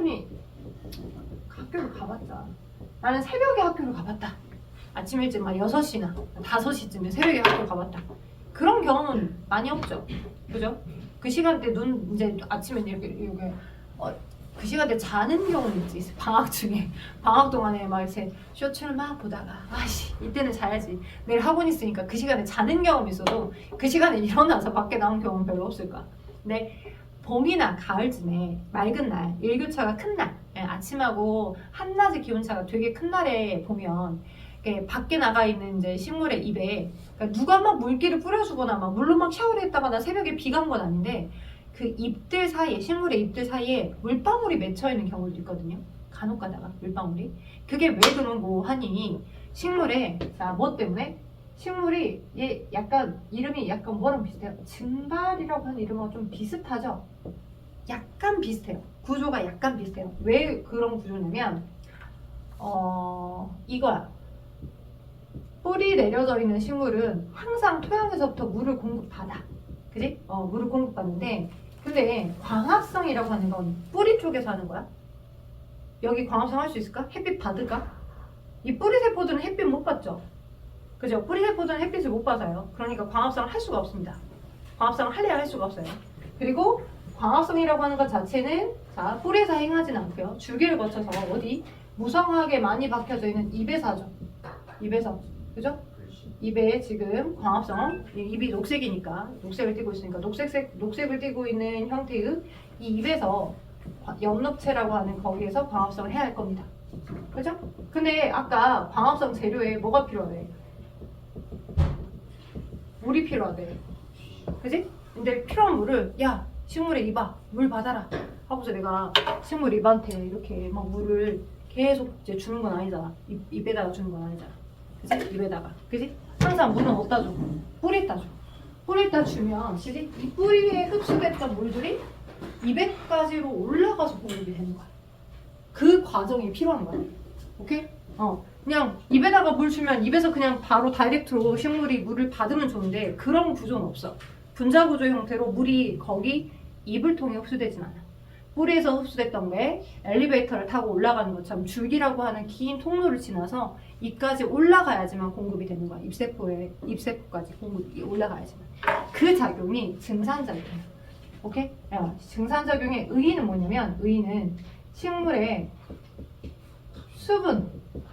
여러분이 학교를 가봤자, 나는 새벽에 학교를 가봤다. 아침 일찍 막 6시나 5시쯤에 새벽에 학교 가봤다. 그런 경험은 많이 없죠. 그죠? 그 시간대 이제 아침에 이렇게 그 시간대 자는 경우는 있지. 방학 중에. 방학 동안에 막 이렇게 쇼츠를 막 보다가 아씨 이때는 자야지. 내일 학원 있으니까 그 시간에 자는 경험이 있어도 그 시간에 일어나서 밖에 나온 경험은 별로 없을까. 근데 봄이나 가을쯤에 맑은 날, 일교차가 큰 날, 아침하고 한낮의 기온차가 되게 큰 날에 보면 밖에 나가 있는 이제 식물의 잎에 그러니까 누가 막 물기를 뿌려주거나 막 물로 막 샤워를 했다거나 새벽에 비가 온 건 아닌데 그 잎들 사이에, 식물의 잎들 사이에 물방울이 맺혀 있는 경우도 있거든요. 간혹 가다가 물방울이. 그게 왜 그런고 하니 식물에, 자, 뭐 때문에? 식물이 얘 약간 이름이 약간 뭐랑 비슷해요? 증발이라고 하는 이름하고 좀 비슷하죠? 약간 비슷해요. 구조가 약간 비슷해요. 왜 그런 구조냐면 이거야. 뿌리 내려져 있는 식물은 항상 토양에서부터 물을 공급받아. 그지? 물을 공급받는데 근데 광합성이라고 하는 건 뿌리 쪽에서 하는 거야. 여기 광합성 할 수 있을까? 햇빛 받을까? 이 뿌리 세포들은 햇빛 못 받죠? 그죠? 뿌리 세포들은 햇빛을 못 받아요. 그러니까 광합성을 할 수가 없습니다. 광합성을 하려야 할 수가 없어요. 그리고 광합성이라고 하는 것 자체는 자 뿌리에서 행하진 않고요. 줄기를 거쳐서 어디? 무성하게 많이 박혀져 있는 잎에서 하죠. 잎에서. 그죠? 잎에 지금 광합성, 잎이 녹색이니까 녹색을 띠고 있으니까 녹색을 띠고 있는 형태의 이 잎에서 엽록체라고 하는 거기에서 광합성을 해야 할 겁니다. 그죠? 근데 아까 광합성 재료에 뭐가 필요하대? 물이 필요하대. 그지? 근데 필요한 물을 야 식물에 잎아 물 받아라 하고서 내가 식물 잎한테 이렇게 막 물을 계속 이제 주는 건 아니잖아. 잎에다가 주는 건 아니잖아. 그지? 잎에다가. 그지? 항상 물은 어디다 줘? 뿌리에다 줘. 뿌리에다 주면 그지? 이 뿌리에 흡수됐던 물들이 잎에까지로 올라가서 공급이 되는 거야. 그 과정이 필요한 거야. 오케이? 그냥 잎에다가 물 주면 잎에서 그냥 바로 다이렉트로 식물이 물을 받으면 좋은데 그런 구조는 없어. 분자 구조 형태로 물이 거기 잎을 통해 흡수되진 않아. 뿌리에서 흡수됐던 게 엘리베이터를 타고 올라가는 것처럼 줄기라고 하는 긴 통로를 지나서 잎까지 올라가야지만 공급이 되는 거야. 잎세포까지 공급이 올라가야지만. 그 작용이 증산작용이야. 오케이? 증산작용의 의의는 뭐냐면 의의는 식물의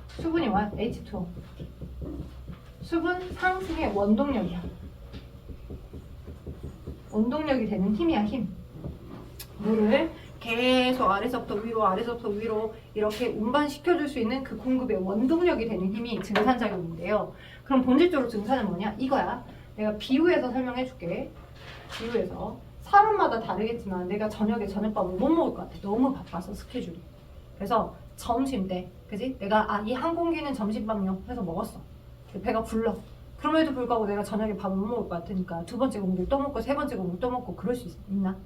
수분이 뭐야? H2O. 수분 상승의 원동력이야. 원동력이 되는 힘이야, 힘. 물을 계속 아래서부터 위로 이렇게 운반시켜줄 수 있는 그 공급의 원동력이 되는 힘이 증산작용인데요. 그럼 본질적으로 증산은 뭐냐? 이거야. 내가 비유해서 설명해 줄게. 비유해서. 사람마다 다르겠지만 내가 저녁에 저녁밥을 못 먹을 것 같아. 너무 바빠서 스케줄이. 그래서 점심 때, 그지? 내가 이 한 공기는 점심밥용 해서 먹었어. 배가 불러. 그럼에도 불구하고 내가 저녁에 밥을 못 먹을 것 같으니까 두 번째 공기를 또 먹고 세 번째 공기를 또 먹고 그럴 수 있나?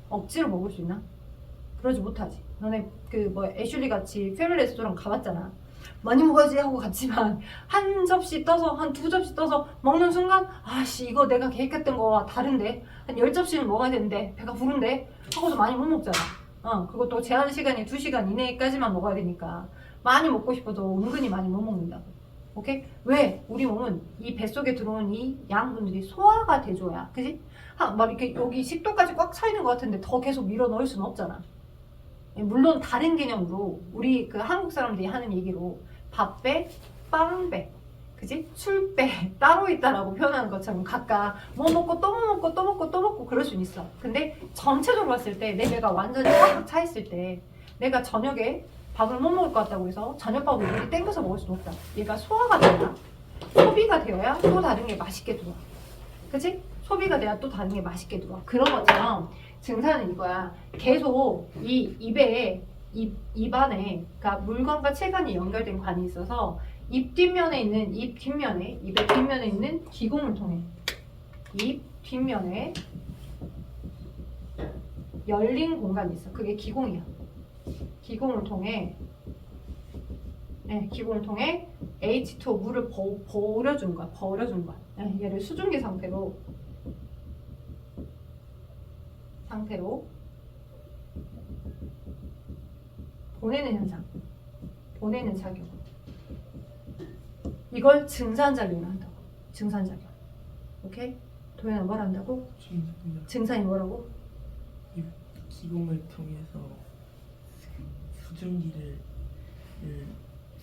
억지로 먹을 수 있나? 그러지 못하지. 너네 애슐리 같이 패밀리 레스토랑 가봤잖아. 많이 먹어야지 하고 갔지만 한 접시 떠서 한 두 접시 떠서 먹는 순간 아씨 이거 내가 계획했던 거와 다른데 한 10접시는 먹어야 되는데 배가 부른데 하고서 많이 못 먹잖아. 그것도 제한 시간이 2시간 이내까지만 먹어야 되니까 많이 먹고 싶어도 은근히 많이 못 먹는다고. 오케이? 왜? 우리 몸은 이 뱃속에 들어온 이 양분들이 소화가 돼줘야, 그지? 막 이렇게 여기 식도까지 꽉 차 있는 것 같은데 더 계속 밀어 넣을 수는 없잖아. 물론 다른 개념으로 우리 그 한국 사람들이 하는 얘기로 밥배, 빵배, 그지? 술배 따로 있다라고 표현하는 것처럼 각각 뭐 먹고 또 먹고 또 먹고 또 먹고 그럴 수는 있어. 근데 전체적으로 봤을 때 내 배가 완전히 꽉 차 있을 때 내가 저녁에 밥을 못 먹을 것 같다고 해서 저녁밥을 미리 땡겨서 먹을 수는 없다. 얘가 소화가 돼야, 소비가 되어야 또 다른 게 맛있게 들어와. 그치? 소비가 돼야 또 다른 게 맛있게 들어와. 그런 것처럼 증산은 이거야. 계속 이 입 안에, 그러니까 물관과 체관이 연결된 관이 있어서 입 뒷면에 있는, 입의 뒷면에 있는 기공을 통해 입 뒷면에 열린 공간이 있어. 그게 기공이야. 기공을 통해 H2O 물을 버려준 거야. 얘를 수증기 상태로 보내는 현상, 보내는 작용. 이걸 증산작용을 한다고. 증산작용. 오케이? 도현아 뭘 한다고? 증산이 뭐라고? 기공을 통해서 수증기를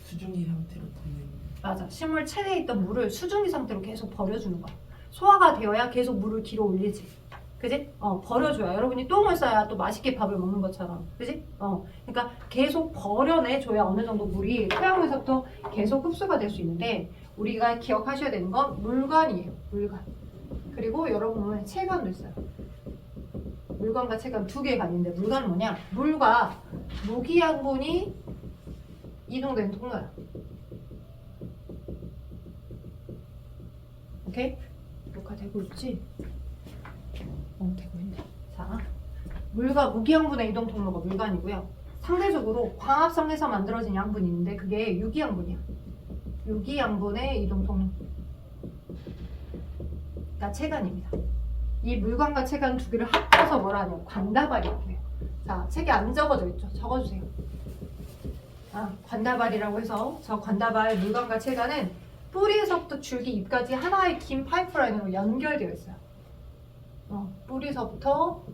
수증기 상태로 돕는. 맞아. 식물 체내에 있던 물을 수증기 상태로 계속 버려주는 거야. 소화가 되어야 계속 물을 뒤로 올리지. 그지? 버려줘야. 여러분이 똥을 싸야 또 맛있게 밥을 먹는 것처럼. 그지? 그러니까 계속 버려내줘야 어느 정도 물이 토양에서부터 계속 흡수가 될 수 있는데, 우리가 기억하셔야 되는 건 물관이에요. 물관. 그리고 여러분은 체관도 있어요. 물관과 체관 두 개가 있는데, 물관은 뭐냐? 물과 무기양분이 이동되는 통로야. 오케이? 녹화되고 있지? 되고 있네. 자, 물과 무기양분의 이동 통로가 물관이고요. 상대적으로 광합성에서 만들어진 양분이 있는데 그게 유기양분이야. 유기양분의 이동 통로가 체관입니다. 이 물관과 체관 두 개를 합쳐서 뭐라 하냐면 관다발이라고 해요. 자, 책에 안 적어져 있죠? 적어주세요. 관다발이라고 해서 저 관다발 물관과 체관은 뿌리에서부터 줄기 잎까지 하나의 긴 파이프라인으로 연결되어 있어요. 뿌리서부터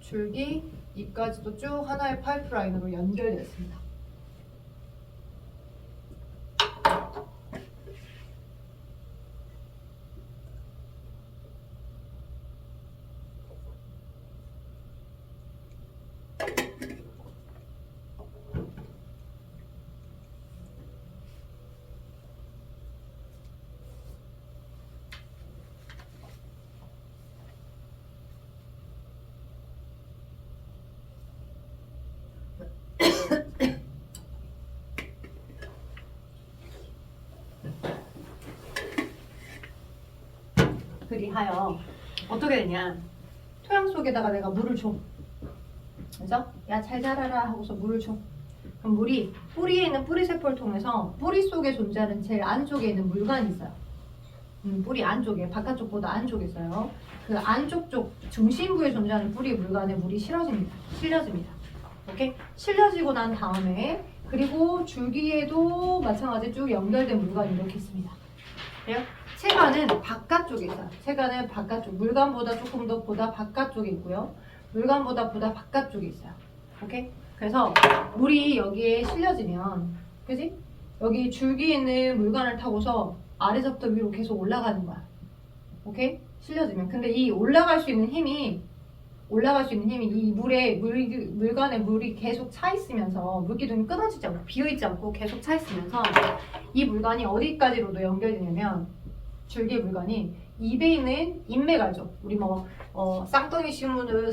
줄기 잎까지도 쭉 하나의 파이프라인으로 연결되어 있습니다. 그리하여 어떻게 되냐, 토양 속에다가 내가 물을 줘. 그죠? 야, 잘 자라라 하고서 물을 줘. 그럼 물이 뿌리에 있는 뿌리세포를 통해서 뿌리 속에 존재하는 제일 안쪽에 있는 물관이 있어요. 뿌리 안쪽에, 바깥쪽보다 안쪽에 있어요. 그 안쪽 쪽 중심부에 존재하는 뿌리 물관에 물이 실려집니다. 오케이? 실려지고 난 다음에, 그리고 줄기에도 마찬가지 쭉 연결된 물관이 이렇게 있습니다. 그래요? 체관은 바깥쪽에 있어요. 체관은 바깥쪽, 물관보다 조금 더 보다 바깥쪽에 있고요. 물관보다 바깥쪽에 있어요. 오케이? 그래서 물이 여기에 실려지면, 그지? 여기 줄기에 있는 물관을 타고서 아래서부터 위로 계속 올라가는 거야. 오케이? 실려지면. 근데 이 올라갈 수 있는 힘이 이 물관에 물이 계속 차 있으면서, 물기둥이 끊어지지 않고 비어있지 않고 계속 차 있으면서 이 물관이 어디까지로도 연결되냐면, 줄기 물관이 입에 있는 인맥 알죠? 우리 쌍둥이 식물은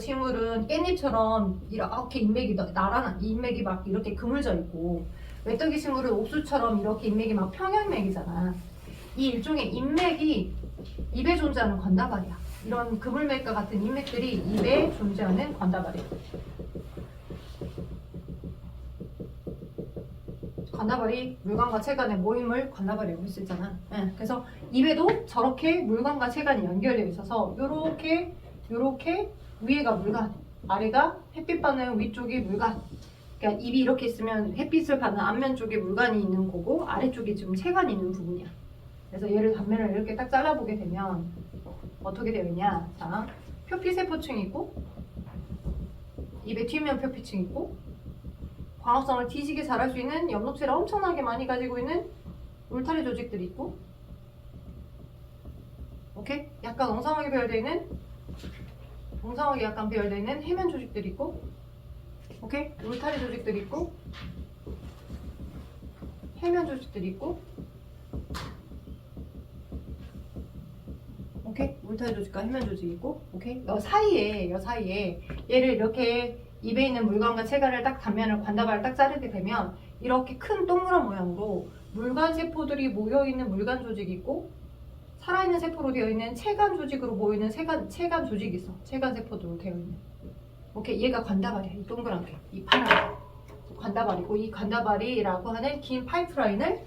깻잎처럼 이렇게 인맥이 인맥이 막 이렇게 그물져 있고, 메뚜기 식물은 옥수처럼 이렇게 인맥이 막 평형맥이잖아. 이 일종의 인맥이 입에 존재하는 관다발이야. 이런 그물맥과 같은 인맥들이 입에 존재하는 관다발이야. 관다발이 물관과 체관의 모임을 관다발이라고 했었잖아. 그래서 입에도 저렇게 물관과 체관이 연결되어 있어서 요렇게 위에가 물관, 아래가 햇빛 받는 위쪽이 물관. 그러니까 입이 이렇게 있으면 햇빛을 받는 앞면 쪽에 물관이 있는 거고, 아래쪽에 지금 체관이 있는 부분이야. 그래서 얘를 단면을 이렇게 딱 잘라보게 되면 어떻게 되어 있냐. 자, 표피세포층이 있고, 입에 튀면 표피층이 있고, 광합성을 뒤지게 잘할 수 있는 엽록체를 엄청나게 많이 가지고 있는 울타리 조직들이 있고, 오케이? 약간 엉성하게 약간 배열되어 있는 해면 조직들이 있고, 오케이? 울타리 조직들이 있고, 해면 조직들이 있고, 오케이? 울타리 조직과 해면 조직이 있고, 오케이? 요 사이에 얘를 이렇게 입에 있는 물관과 체관을 딱 단면을 관다발을 딱 자르게 되면 이렇게 큰 동그란 모양으로 물관 세포들이 모여있는 물관 조직이 있고, 살아있는 세포로 되어 있는 체관 조직으로 모이는 체관 조직이 있어. 체관 세포들로 되어 있는. 오케이? 얘가 관다발이야. 이 동그란 게. 이 파란 게. 관다발이고, 이 관다발이라고 하는 긴 파이프라인을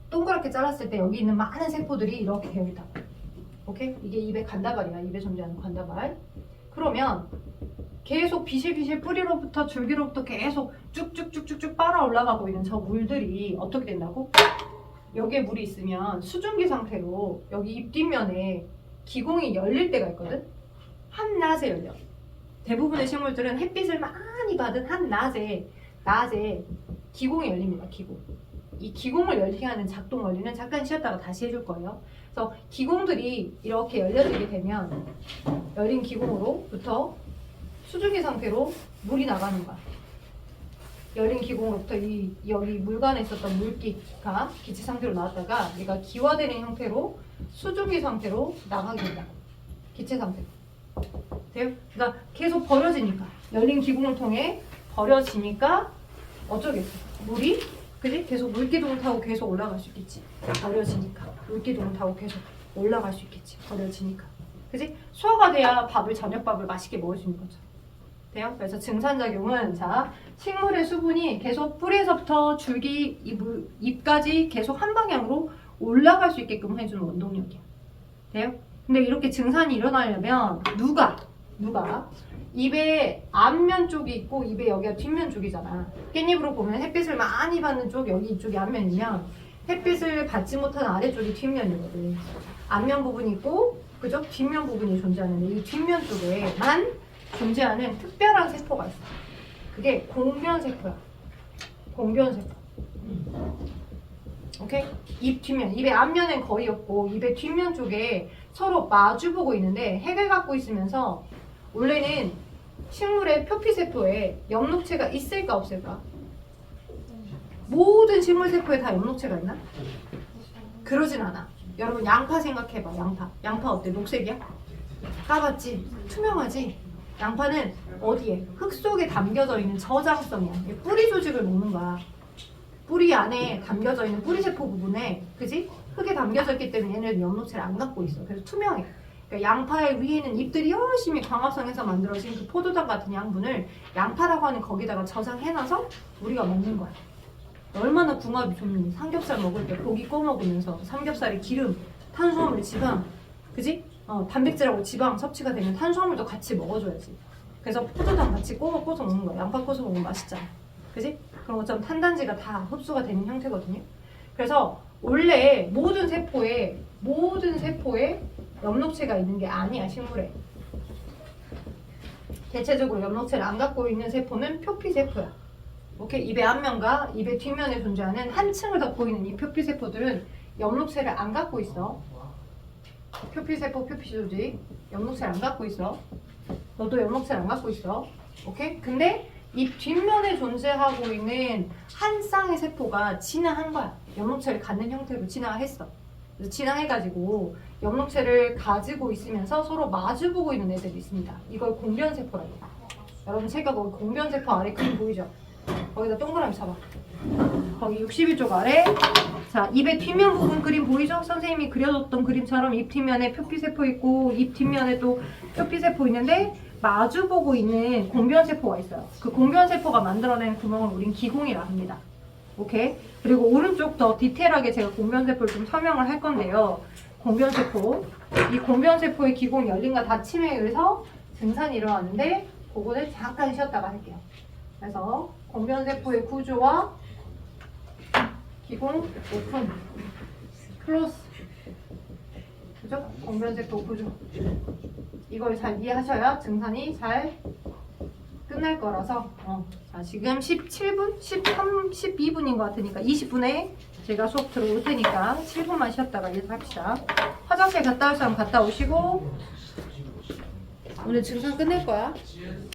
동그랗게 잘랐을 때 여기 있는 많은 세포들이 이렇게 되어 있다고. 오케이? 이게 입의 관다발이야. 입에 존재하는 관다발. 그러면 계속 비실비실 뿌리로부터 줄기로부터 계속 쭉쭉쭉쭉쭉 빨아 올라가고 있는 저 물들이 어떻게 된다고? 여기에 물이 있으면 수증기 상태로 여기 잎 뒷면에 기공이 열릴 때가 있거든? 한낮에 열려. 대부분의 식물들은 햇빛을 많이 받은 한낮에 기공이 열립니다. 기공. 이 기공을 열리게 하는 작동 원리는 잠깐 쉬었다가 다시 해줄 거예요. 그래서 기공들이 이렇게 열려지게 되면 열린 기공으로부터 수증기 상태로 물이 나가는 거야. 열린 기공으로부터 여기 물관에 있었던 물기가 기체 상태로 나왔다가 얘가 기화되는 형태로 수증기 상태로 나가게 된다. 기체 상태로. 돼요? 그러니까 계속 버려지니까 열린 기공을 통해 버려지니까 어쩌겠어? 물이 그지? 계속 물기둥을 타고 계속 올라갈 수 있겠지. 버려지니까 물기둥을 타고 계속 올라갈 수 있겠지. 버려지니까 그지? 수화가 돼야 저녁밥을 맛있게 먹을 수 있는 거죠. 돼요? 그래서 증산작용은 자 식물의 수분이 계속 뿌리에서부터 줄기 잎까지 계속 한 방향으로 올라갈 수 있게끔 해주는 원동력이야. 돼요? 근데 이렇게 증산이 일어나려면 누가 잎의 앞면 쪽이 있고 잎의 여기가 뒷면 쪽이잖아. 깻잎으로 보면 햇빛을 많이 받는 쪽 여기 이쪽이 앞면이면 햇빛을 받지 못하는 아래쪽이 뒷면이거든. 앞면 부분이 있고 그죠? 뒷면 부분이 존재하는데 이 뒷면 쪽에만 존재하는 특별한 세포가 있어. 그게 공변세포야. 공변세포. 오케이? 잎 뒷면, 잎의 앞면엔 거의 없고 잎의 뒷면 쪽에 서로 마주보고 있는데 핵을 갖고 있으면서 원래는 식물의 표피세포에 엽록체가 있을까 없을까? 모든 식물세포에 다 엽록체가 있나? 그러진 않아. 여러분 양파 생각해봐. 양파 어때? 녹색이야? 까맣지? 투명하지? 양파는 어디에? 흙 속에 담겨져 있는 저장성이야. 뿌리 조직을 먹는 거야. 뿌리 안에 담겨져 있는 뿌리세포 부분에 그지? 흙에 담겨져 있기 때문에 얘네는 엽록체를 안 갖고 있어. 그래서 투명해. 그러니까 양파의 위에는 잎들이 열심히 광합성해서 만들어진 그 포도당 같은 양분을 양파라고 하는 거기다가 저장해놔서 우리가 먹는 거야. 얼마나 궁합이 좋니? 삼겹살 먹을 때 고기 구워 먹으면서 삼겹살의 기름, 탄수화물, 지방, 그지? 단백질하고 지방 섭취가 되면 탄수화물도 같이 먹어줘야지. 그래서 포도당 같이 구워서 먹는 거야. 양파 구워서 먹으면 맛있잖아. 그지? 그런 것처럼 탄단지가 다 흡수가 되는 형태거든요. 그래서 원래 모든 세포에 엽록체가 있는 게 아니야, 식물에. 대체적으로 엽록체를 안 갖고 있는 세포는 표피세포야. 오케이? 잎의 앞면과 잎의 뒷면에 존재하는 한 층을 덮고 있는 이 표피세포들은 엽록체를 안 갖고 있어. 표피세포, 표피조직 엽록체를 안 갖고 있어. 너도 엽록체를 안 갖고 있어. 오케이? 근데 잎 뒷면에 존재하고 있는 한 쌍의 세포가 진화한 거야. 엽록체를 갖는 형태로 진화했어. 그래서 진화해가지고 엽록체를 가지고 있으면서 서로 마주보고 있는 애들이 있습니다. 이걸 공변세포라고 해요. 여러분 제가 거기 공변세포 아래 그림 보이죠? 거기다 동그라미 잡아. 거기 61쪽 아래. 자, 잎의 뒷면 부분 그림 보이죠? 선생님이 그려줬던 그림처럼 잎 뒷면에 표피세포 있고 잎 뒷면에 또 표피세포 있는데 마주보고 있는 공변세포가 있어요. 그 공변세포가 만들어낸 구멍을 우린 기공이라 합니다. 오케이? 그리고 오른쪽 더 디테일하게 제가 공변세포를 좀 설명을 할 건데요. 공변세포. 이 공변세포의 기공 열림과 닫힘에 의해서 증산이 일어나는데 그거를 잠깐 쉬었다가 할게요. 그래서 공변세포의 구조와 기공, 오픈, 클로스. 그죠? 공변세포 구조. 이걸 잘 이해하셔야 증산이 잘 끝날 거라서 자, 지금 17분? 12분인 것 같으니까 20분에 제가 수업 들어올 테니까 7분만 쉬었다가 이제 합시다. 화장실 갔다 올 사람 갔다 오시고 오늘 증산 끝낼 거야.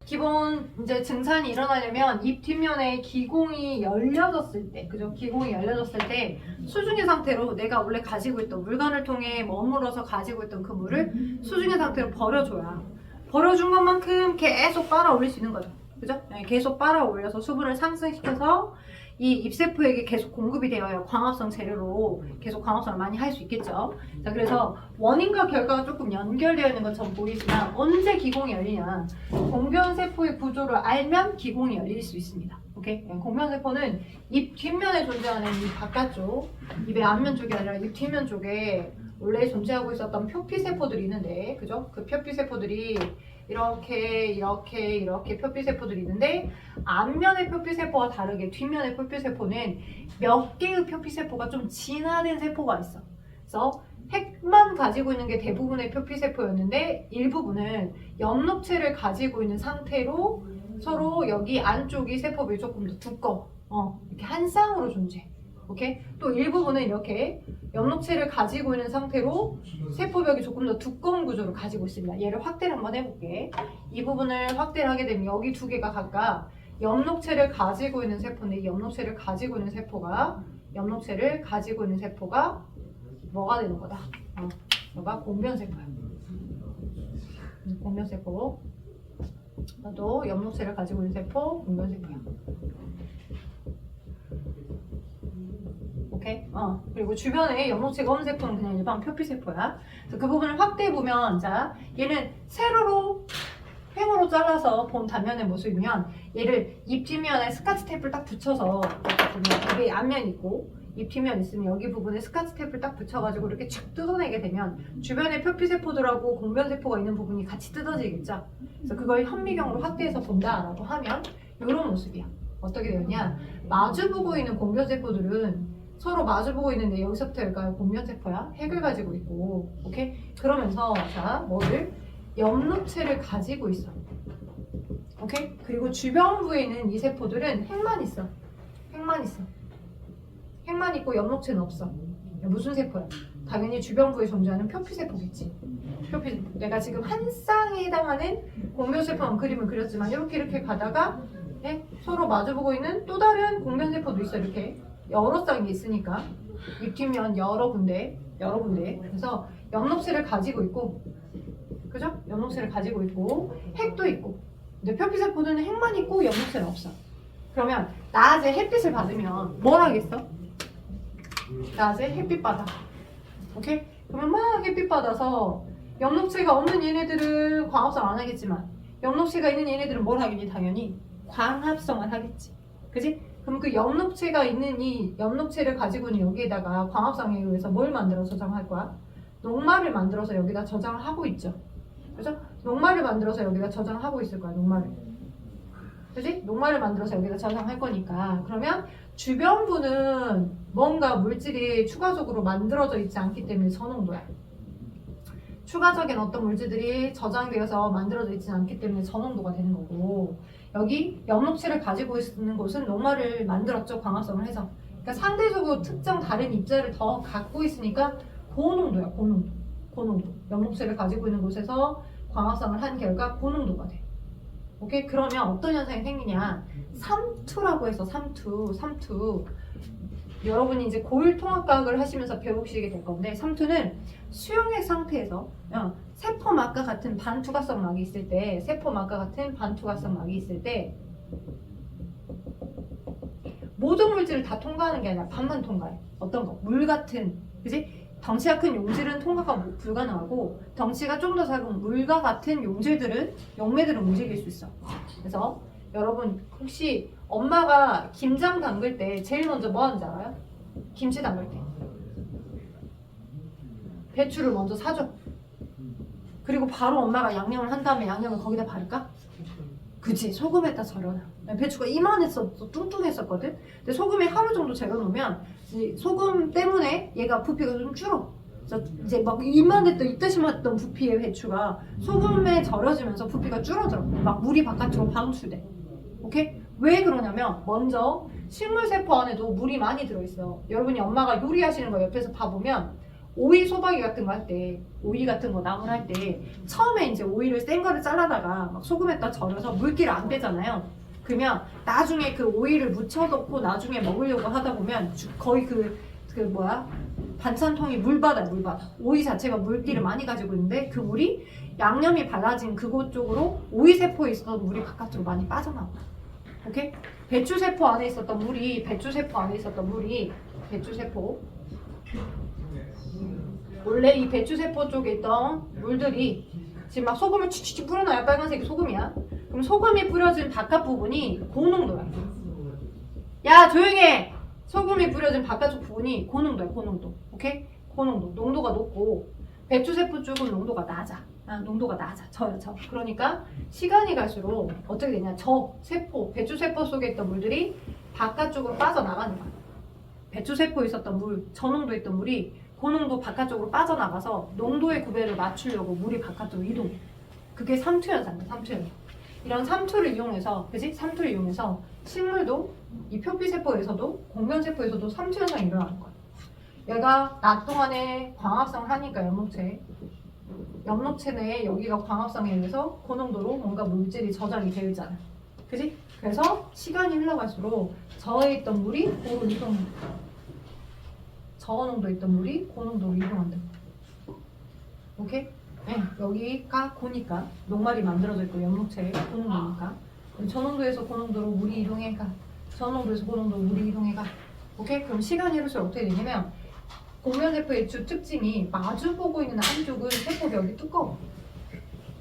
기본 이제 증산이 일어나려면 잎 뒷면에 기공이 열려졌을 때, 그죠? 기공이 열려졌을 때 수중의 상태로 내가 원래 가지고 있던 물관을 통해 머물러서 가지고 있던 그 물을 수중의 상태로 버려줘야 버려준 것만큼 계속 빨아 올릴 수 있는 거죠. 그죠? 네, 계속 빨아 올려서 수분을 상승시켜서 이 잎세포에게 계속 공급이 되어야 광합성 재료로 계속 광합성을 많이 할 수 있겠죠. 자, 그래서 원인과 결과가 조금 연결되어 있는 것처럼 보이지만 언제 기공이 열리냐? 공변세포의 구조를 알면 기공이 열릴 수 있습니다. 오케이? 공변세포는 잎 뒷면에 존재하는 이 바깥쪽, 잎의 앞면 쪽이 아니라 잎 뒷면 쪽에 원래 존재하고 있었던 표피세포들이 있는데, 그죠? 그 표피세포들이 이렇게 표피세포들이 있는데 앞면의 표피세포와 다르게 뒷면의 표피세포는 몇 개의 표피세포가 좀 진화된 세포가 있어. 그래서 핵만 가지고 있는 게 대부분의 표피세포였는데 일부분은 엽록체를 가지고 있는 상태로 서로 여기 안쪽이 세포벽이 조금 더 두꺼워. 이렇게 한 쌍으로 존재해. 오케이? 또 일부분은 이렇게 엽록체를 가지고 있는 상태로 세포벽이 조금 더 두꺼운 구조를 가지고 있습니다. 얘를 확대를 한번 해볼게. 이 부분을 확대를 하게 되면 여기 두 개가 각각 엽록체를 가지고 있는 세포인데 이 엽록체를 가지고 있는 세포가 뭐가 되는 거다? 너가 공변세포야. 공변세포. 너도 엽록체를 가지고 있는 세포, 공변세포야. 오케이? 그리고 주변에 엽록체가 없는 세포는 그냥 일반 표피세포야. 그래서 그 부분을 확대해보면, 자, 얘는 세로로, 횡으로 잘라서 본 단면의 모습이면, 얘를 입 뒷면에 스카치 테이프를 딱 붙여서, 이렇게 보면, 여기 앞면 있고, 입 뒷면 있으면 여기 부분에 스카치 테이프를 딱 붙여가지고 이렇게 쭉 뜯어내게 되면, 주변에 표피세포들하고 공변세포가 있는 부분이 같이 뜯어지겠죠? 그래서 그걸 현미경으로 확대해서 본다라고 하면, 이런 모습이야. 어떻게 되느냐? 마주보고 있는 공변세포들은 서로 마주보고 있는데 여기서부터 여기가 공변세포야. 핵을 가지고 있고, 오케이? 그러면서 자, 뭐를? 엽록체를 가지고 있어. 오케이? 그리고 주변부에 있는 이 세포들은 핵만 있어. 핵만 있고 엽록체는 없어. 무슨 세포야? 당연히 주변부에 존재하는 표피세포겠지. 표피세포. 내가 지금 한 쌍에 해당하는 공변세포 그림을 그렸지만 이렇게 가다가 서로 마주보고 있는 또 다른 공변세포도 있어. 이렇게 여러 쌍이 있으니까 입 뒷면 여러 군데 그래서 엽록체를 가지고 있고, 그죠? 엽록체를 가지고 있고 핵도 있고. 근데 표피세포는 핵만 있고 엽록체는 없어. 그러면 낮에 햇빛을 받으면 뭘 하겠어? 낮에 햇빛 받아. 오케이? 그러면 막 햇빛 받아서 엽록체가 없는 얘네들은 광합성 안 하겠지만 엽록체가 있는 얘네들은 뭘 하겠니? 당연히 광합성을 하겠지. 그지? 그럼 그 엽록체가 있는 이 엽록체를 가지고 있는 여기에다가 광합성에 의해서 뭘 만들어 저장할 거야? 녹말을 만들어서 여기다 저장을 하고 있죠. 그죠? 녹말을 만들어서 여기다 저장을 하고 있을 거야. 녹말을. 그지? 녹말을 만들어서 여기다 저장할 거니까. 그러면 주변부는 뭔가 물질이 추가적으로 만들어져 있지 않기 때문에 저농도야. 추가적인 어떤 물질들이 저장되어서 만들어져 있지 않기 때문에 저농도가 되는 거고, 여기 엽록체를 가지고 있는 곳은 녹말을 만들었죠. 광합성을 해서. 그러니까 상대적으로 특정 다른 입자를 더 갖고 있으니까 고농도야. 고농도. 엽록체를 가지고 있는 곳에서 광합성을 한 결과 고농도가 돼. 오케이? 그러면 어떤 현상이 생기냐? 삼투라고 해서 삼투. 여러분이 이제 고일통합과학을 하시면서 배우시게 될 건데, 삼투는 수용액 상태에서 세포막과 같은 반투과성 막이 있을 때 모든 물질을 다 통과하는 게 아니라 반만 통과해. 어떤 거? 물 같은, 그지? 덩치가 큰 용질은 통과가 불가능하고, 덩치가 좀 더 작은 물과 같은 용매들은 움직일 수 있어. 그래서 여러분 혹시 엄마가 김장 담글 때 제일 먼저 뭐 하는지 알아요? 김치 담글 때 배추를 먼저 사줘. 그리고 바로 엄마가 양념을 한 다음에 양념을 거기다 바를까? 그치, 소금에다 절여놔. 배추가 이만했었어, 뚱뚱했었거든. 근데 소금에 하루 정도 절여놓으면 소금 때문에 얘가 부피가 좀 줄어. 그래서 이제 막 이만했던 이때시만했던 부피의 배추가 소금에 절여지면서 부피가 줄어들어. 막 물이 바깥으로 방출돼. 오케이? 왜 그러냐면 먼저 식물세포 안에도 물이 많이 들어있어. 여러분이 엄마가 요리하시는 거 옆에서 봐보면 오이 소박이 같은 거 할 때, 오이 같은 거 나물 할 때 처음에 이제 오이를 센 거를 잘라다가 막 소금에다 절여서 물기를 안 빼잖아요. 그러면 나중에 그 오이를 묻혀놓고 나중에 먹으려고 하다 보면 거의 반찬통이 물바다야. 오이 자체가 물기를 많이 가지고 있는데 그 물이 양념이 발라진 그곳 쪽으로 오이 세포에 있었던 물이 바깥으로 많이 빠져나와. 오케이? 배추세포 안에 있었던 물이 원래 이 배추세포 쪽에 있던 물들이 지금 막 소금을 치치치 뿌려놔야 빨간색이 소금이야. 그럼 소금이 뿌려진 바깥 부분이 고농도야. 야 조용해! 소금이 뿌려진 바깥쪽 부분이 고농도야. 오케이? 고농도. 농도가 높고 배추세포 쪽은 농도가 낮아. 농도가 낮아. 져요. 그러니까 시간이 갈수록 어떻게 되냐. 세포, 배추세포 속에 있던 물들이 바깥쪽으로 빠져나가는 거야. 배추세포에 있었던 물, 저농도에 있던 물이 고농도 바깥쪽으로 빠져나가서 농도의 구배를 맞추려고 물이 바깥쪽으로 이동해. 그게 삼투현상이야. 삼투현상. 이런 삼투를 이용해서, 그지? 삼투를 이용해서 식물도 이 표피세포에서도 공변세포에서도 삼투현상이 일어나는 거야. 얘가 낮 동안에 광합성을 하니까 엽록체 내에 여기가 광합성에 의해서 고농도로 뭔가 물질이 저장이 되어 있잖아. 그지? 그래서 시간이 흘러갈수록 저에 있던 물이 고로 이동합니다. 저온도에 있던 물이 고농도로 이동한다. 오케이? 네, 여기가 고니까 녹말이 만들어져 있고 엽록체에 고농도니까 저농도에서 고농도로 물이 이동해가 저농도에서 고농도로 물이 이동해가 오케이? 그럼 시간이 흐를수록 어떻게 되냐면 공변세포의 주 특징이 마주보고 있는 안쪽은 세포벽이 두꺼워.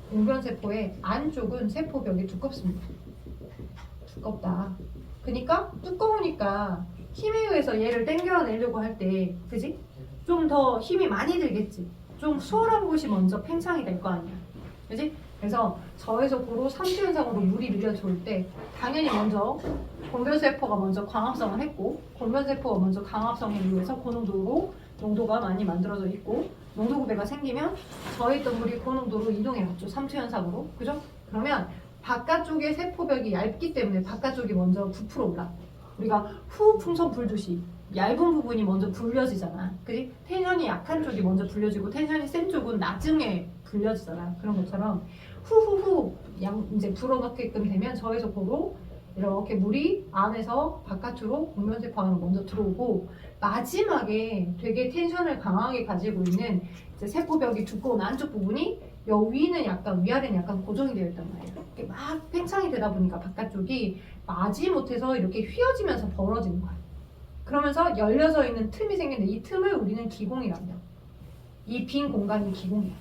공변세포의 안쪽은 세포벽이 두껍습니다. 두껍다. 그러니까 두꺼우니까 힘에 의해서 얘를 당겨내려고 할 때, 그지? 좀 더 힘이 많이 들겠지. 좀 수월한 곳이 먼저 팽창이 될 거 아니야. 그지? 그래서 저에서 고로 삼투현상으로 물이 밀려들 때 당연히 먼저 공변세포가 먼저 광합성을 했고 공변세포가 먼저 광합성에 의해서 고농도로 농도가 많이 만들어져 있고 농도 구배가 생기면 저에 있던 물이 고농도로 이동해왔죠. 삼투현상으로. 그죠? 그러면 바깥쪽의 세포벽이 얇기 때문에 바깥쪽이 먼저 부풀어 올라. 우리가 후 풍선 불듯이 얇은 부분이 먼저 불려지잖아. 그지? 텐션이 약한 쪽이 먼저 불려지고 텐션이 센 쪽은 나중에 불려지잖아. 그런 것처럼 후후후 이제 불어넣게끔 되면 저에서 고로 이렇게 물이 안에서 바깥으로 공변세포 안으로 먼저 들어오고 마지막에 되게 텐션을 강하게 가지고 있는 이제 세포벽이 두꺼운 안쪽 부분이 여 위는 약간 위아래는 약간 고정이 되어 있단 말이에요. 이렇게 막 팽창이 되다 보니까 바깥쪽이 마지못해서 이렇게 휘어지면서 벌어지는 거야. 그러면서 열려져 있는 틈이 생기는데 이 틈을 우리는 기공이란다. 이 빈 공간이 기공이야.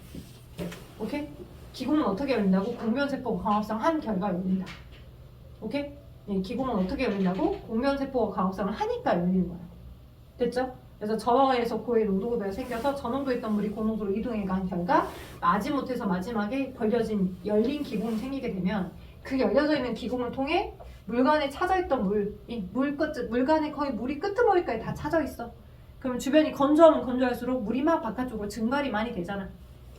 오케이? 기공은 어떻게 열린다고? 공변세포가 광합성 한 결과 열린다. 오케이? 예, 기공은 어떻게 열린다고? 공변세포가 광합성을 하니까 열리는 거야. 됐죠? 그래서 저항에서 고의 농도구배가 생겨서 저농도에 있던 물이 고농도로 이동해 간 결과 마지못해서 마지막에 벌려진 열린 기공이 생기게 되면 그 열려져 있는 기공을 통해 물관에 차져있던 물관에 거의 물이 끄트머리까지 다 차져있어. 그러면 주변이 건조하면 건조할수록 물이 막 바깥쪽으로 증발이 많이 되잖아.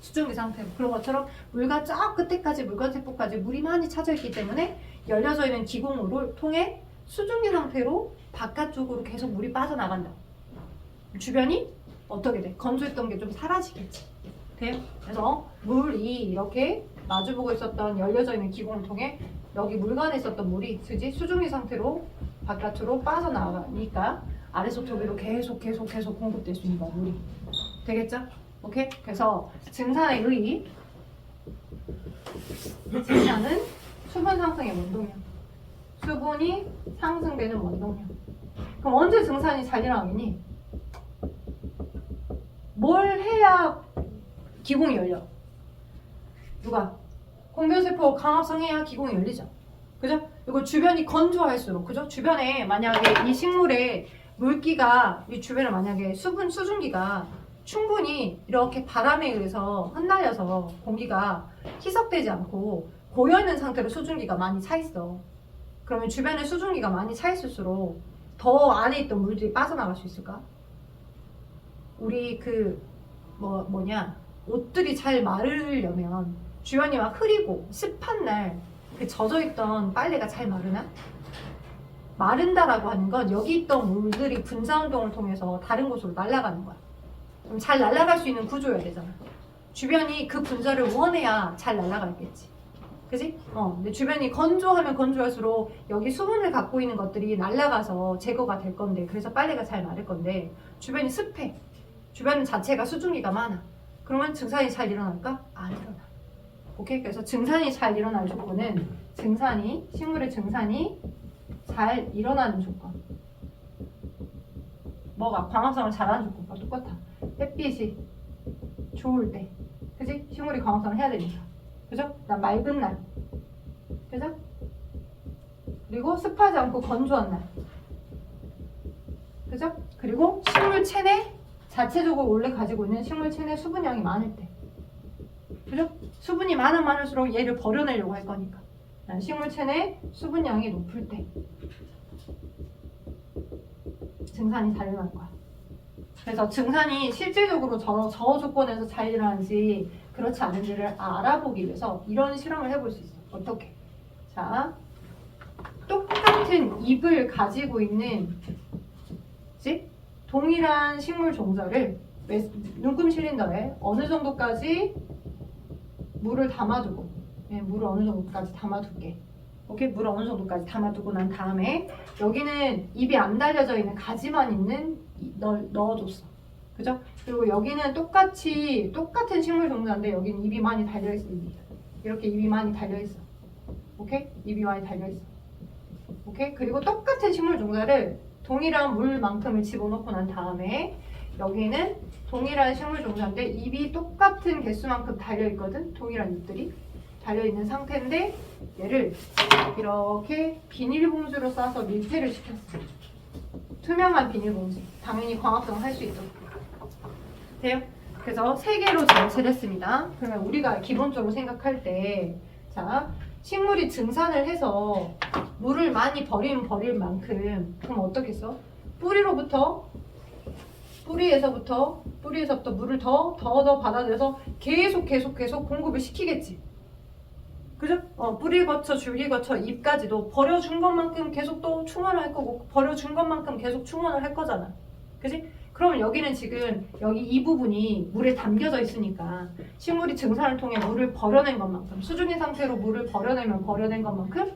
수증기 상태로. 그런 것처럼 물관 쫙 끝에까지 물관세포까지 물이 많이 차져있기 때문에 열려져 있는 기공을 통해 수증기 상태로 바깥쪽으로 계속 물이 빠져나간다. 주변이 어떻게 돼? 건조했던 게 좀 사라지겠지. 돼요? 그래서 물이 이렇게 마주보고 있었던 열려져 있는 기공을 통해 여기 물관에 있었던 물이 수증기 상태로 바깥으로 빠져나가니까 아래서부터 위로 계속 공급될 수 있는 거야, 물이. 되겠죠? 오케이? 그래서 증산의 증산은 수분 상승의 원동력. 수분이 상승되는 원동력. 그럼 언제 증산이 잘 일어나겠니? 뭘 해야 기공이 열려? 누가? 공변세포 강합성해야 기공이 열리죠. 그죠? 이거 주변이 건조할수록, 그죠? 주변에 만약에 이 식물의 물기가, 이 주변에 만약에 수증기가 충분히 이렇게 바람에 의해서 흩날려서 공기가 희석되지 않고 고여있는 상태로 수증기가 많이 차있어. 그러면 주변에 수증기가 많이 차있을수록 더 안에 있던 물들이 빠져나갈 수 있을까? 우리 옷들이 잘 마르려면 주변이 막 흐리고 습한 날 그 젖어있던 빨래가 잘 마르나? 마른다라고 하는 건 여기 있던 물들이 분자운동을 통해서 다른 곳으로 날아가는 거야. 그럼 잘 날아갈 수 있는 구조여야 되잖아. 주변이 그 분자를 원해야 잘 날아가겠지. 그지? 근데 주변이 건조하면 건조할수록 여기 수분을 갖고 있는 것들이 날아가서 제거가 될 건데, 그래서 빨래가 잘 마를 건데, 주변이 습해. 주변 자체가 수증기가 많아. 그러면 증산이 잘 일어날까? 안 일어나. 오케이? 그래서 증산이 잘 일어날 조건은 식물의 증산이 잘 일어나는 조건. 뭐가? 광합성을 잘하는 조건과 똑같아. 햇빛이 좋을 때. 그지? 식물이 광합성을 해야 되니까. 그죠? 그다음 맑은 날. 그죠? 그리고 습하지 않고 건조한 날. 그죠? 그리고 식물 체내 자체적으로 원래 가지고 있는 식물 체내 수분량이 많을 때. 그죠? 수분이 많을수록 얘를 버려내려고 할 거니까. 식물체내 수분량이 높을 때 증산이 잘 일어날 거야. 그래서 증산이 실질적으로 저 조건에서 잘 일어나는지 그렇지 않은지를 알아보기 위해서 이런 실험을 해볼 수 있어. 어떻게? 자, 똑같은 잎을 가지고 있는 동일한 식물 종자를 눈금 실린더에 어느 정도까지 물을 담아두고, 물을 어느 정도까지 담아둘게. 오케이, 물을 어느 정도까지 담아두고 난 다음에 여기는 잎이 안 달려져 있는 가지만 있는 넣어줬어. 그죠? 그리고 여기는 똑같은 식물 종자인데 여기는 잎이 많이 달려있어. 이렇게 잎이 많이 달려있어. 오케이? 잎이 많이 달려있어. 오케이? 그리고 똑같은 식물 종자를 동일한 물만큼을 집어넣고 난 다음에 여기는 동일한 식물 종자인데 잎이 똑같은 개수만큼 달려있거든. 동일한 잎들이 달려있는 상태인데 얘를 이렇게 비닐봉지로 싸서 밀폐를 시켰어. 투명한 비닐봉지. 당연히 광합성을 할 수 있도록. 돼요? 그래서 3개로 전체를 했습니다. 그러면 우리가 기본적으로 생각할 때, 자, 식물이 증산을 해서 물을 많이 버리면 버릴 만큼, 그럼 어떻겠어? 뿌리에서부터 물을 더 받아들여서 계속 공급을 시키겠지. 그죠? 뿌리 거쳐, 줄기 거쳐, 잎까지도 버려준 것만큼 계속 또 충원을 할 거고, 버려준 것만큼 계속 충원을 할 거잖아. 그지? 그러면 여기는 지금 여기 이 부분이 물에 담겨져 있으니까 식물이 증산을 통해 물을 버려낸 것만큼, 수증기 상태로 물을 버려낸 것만큼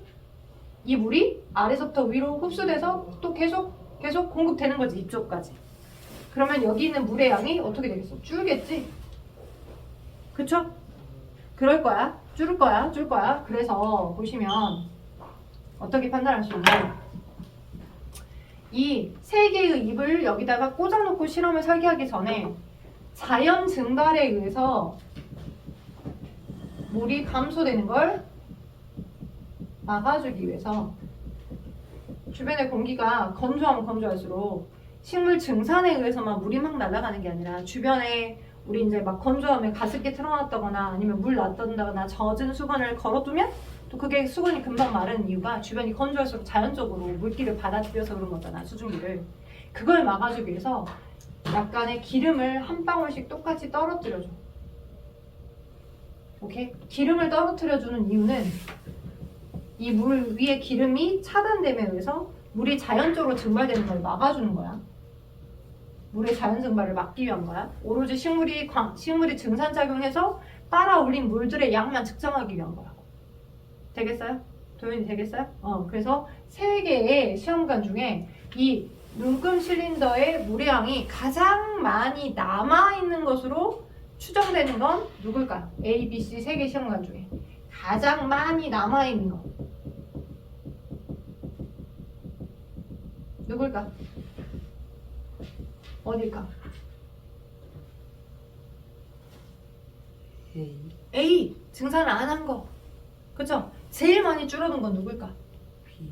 이 물이 아래서부터 위로 흡수돼서 또 계속 공급되는 거지, 이쪽까지. 그러면 여기 있는 물의 양이 어떻게 되겠어? 줄겠지? 그쵸? 그럴 거야. 줄 거야. 그래서 보시면 어떻게 판단할 수 있냐? 이 3개의 잎을 여기다가 꽂아놓고 실험을 설계하기 전에 자연 증발에 의해서 물이 감소되는 걸 막아주기 위해서 주변의 공기가 건조하면 건조할수록 식물 증산에 의해서만 물이 막 날아가는 게 아니라 주변에 우리 이제 막 건조하면 가습기 틀어놨다거나 아니면 물 놔둔다거나 젖은 수건을 걸어두면 또 그게 수건이 금방 마르는 이유가 주변이 건조할수록 자연적으로 물기를 받아들여서 그런 거잖아, 수증기를. 그걸 막아주기 위해서 약간의 기름을 한 방울씩 똑같이 떨어뜨려줘. 오케이? 기름을 떨어뜨려주는 이유는 이 물 위에 기름이 차단됨에 의해서 물이 자연적으로 증발되는 걸 막아주는 거야. 물의 자연 증발을 막기 위한 거야. 오로지 식물이 증산작용해서 빨아올린 물들의 양만 측정하기 위한 거야. 되겠어요? 도현이 되겠어요? 그래서 3개의 시험관 중에 이 눈금 실린더의 물의 양이 가장 많이 남아있는 것으로 추정되는 건 누굴까요? A, B, C 3개 시험관 중에 가장 많이 남아있는 거 누굴까? 어딜까? A. 증산을 안 한 거. 그쵸? 제일 많이 줄어든 건 누굴까? B.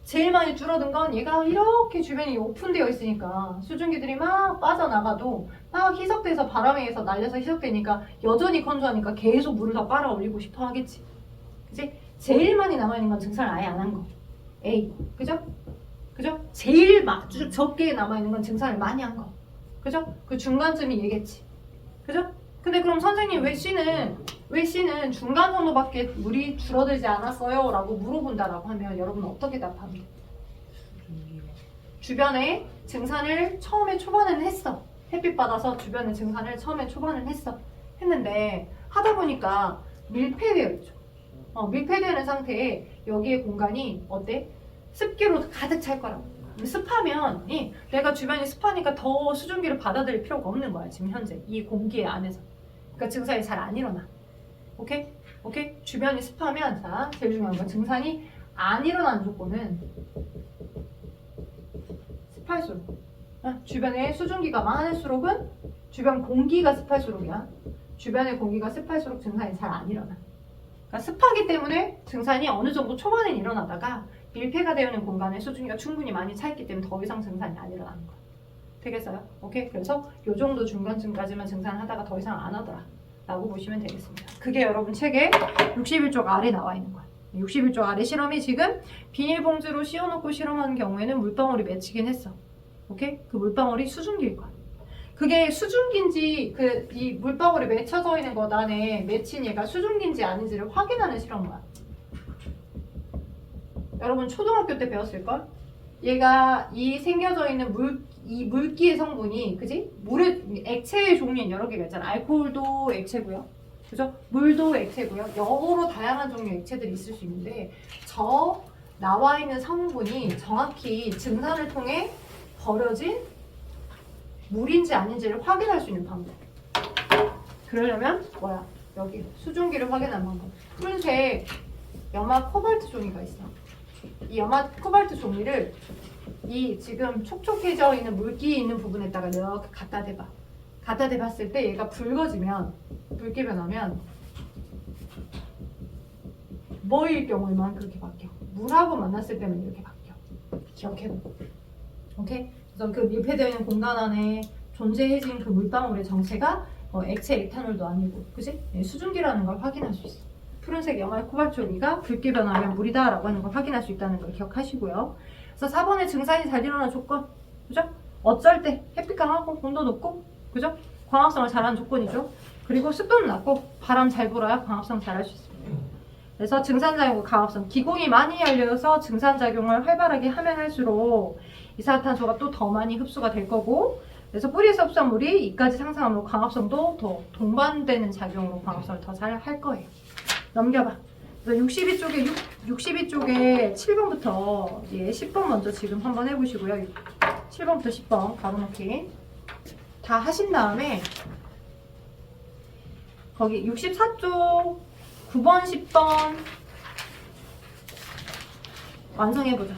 제일 많이 줄어든 건 얘가 이렇게 주변이 오픈되어 있으니까 수증기들이 막 빠져나가도 막 희석돼서 바람에 의해서 날려서 희석되니까 여전히 건조하니까 계속 물을 더 빨아 올리고 싶어 하겠지. 그치? 제일 많이 남아있는 건 증산을 아예 안 한 거. A. 그죠? 그죠? 제일 적게 남아있는 건 증산을 많이 한 거. 그죠? 그 중간쯤이 얘겠지. 그죠? 근데 그럼 선생님 왜 C는 중간 정도밖에 물이 줄어들지 않았어요? 라고 물어본다라고 하면 여러분은 어떻게 답합니까? 주변에 증산을 처음에 초반에는 했어. 햇빛 받아서 주변에 증산을 처음에 초반에는 했어. 했는데 하다 보니까 밀폐되어 있죠. 밀폐되어 있는 상태에 여기에 공간이 어때? 습기로 가득 찰 거라고. 습하면 내가 주변이 습하니까 더 수증기를 받아들일 필요가 없는 거야. 지금 현재 이 공기 안에서. 그러니까 증산이 잘 안 일어나. 오케이? 주변이 습하면 자 제일 중요한 건 증산이 안 일어나는 조건은 습할수록 주변에 수증기가 많을수록은 주변 공기가 습할수록이야. 주변의 공기가 습할수록 증산이 잘 안 일어나. 그러니까 습하기 때문에 증산이 어느 정도 초반엔 일어나다가 밀폐가 되어 있는 공간에 수증기가 충분히 많이 차 있기 때문에 더 이상 증산이 안 일어나는 거야. 되겠어요? 오케이? 그래서 요 정도 중간쯤까지만 증산을 하다가 더 이상 안 하더라. 라고 보시면 되겠습니다. 그게 여러분 책에 61쪽 아래 나와 있는 거예요. 61쪽 아래 실험이 지금 비닐봉지로 씌워놓고 실험하는 경우에는 물방울이 맺히긴 했어. 오케이? 그 물방울이 수증기일 거야. 그게 수증기인지 이 물방울이 맺혀져 있는 것 안에 맺힌 얘가 수증기인지 아닌지를 확인하는 실험이야. 여러분 초등학교 때 배웠을걸? 얘가 이 생겨져 있는 이 물기의 성분이, 그지? 물의 액체의 종류는 여러 개가 있잖아. 알코올도 액체고요. 그죠? 물도 액체고요. 여러 다양한 종류의 액체들이 있을 수 있는데, 저 나와 있는 성분이 정확히 증산을 통해 버려진 물인지 아닌지를 확인할 수 있는 방법. 그러려면 뭐야? 여기 수증기를 확인하는 방법. 푸른색 염화 코발트 종이가 있어. 이 염화 코발트 종이를 이 지금 촉촉해져 있는 물기 있는 부분에다가 이렇게 갖다 대봐. 갖다 대봤을 때 얘가 붉어지면, 붉게 변하면 뭐일 경우에만 그렇게 바뀌어. 물하고 만났을 때는 이렇게 바뀌어. 기억해두고. 오케이? 그래서 그 밀폐되어 있는 공간 안에 존재해진 그 물방울의 정체가 액체 에탄올도 아니고, 그지? 수증기라는 걸 확인할 수 있어. 푸른색 염화 코발트 종이가 붉게 변하면 물이다 라고 하는 걸 확인할 수 있다는 걸 기억하시고요. 그래서 4번에 증산이 잘 일어나는 조건, 그죠? 어쩔 때 햇빛 강하고 온도 높고, 그죠? 광합성을 잘하는 조건이죠. 그리고 습도는 낮고 바람 잘 불어야 광합성 잘 할 수 있습니다. 그래서 증산작용과 광합성, 기공이 많이 열려서 증산작용을 활발하게 하면 할수록 이산화탄소가 또 더 많이 흡수가 될 거고, 그래서 뿌리에서 흡수한 물이 이까지 상승하면 광합성도 더 동반되는 작용으로 광합성을 더 잘 할 거예요. 넘겨봐. 62쪽에 7번부터 10번 먼저 지금 한번 해보시고요. 7번부터 10번 바로 놓기 다 하신 다음에 거기 64쪽 9번, 10번 완성해보자.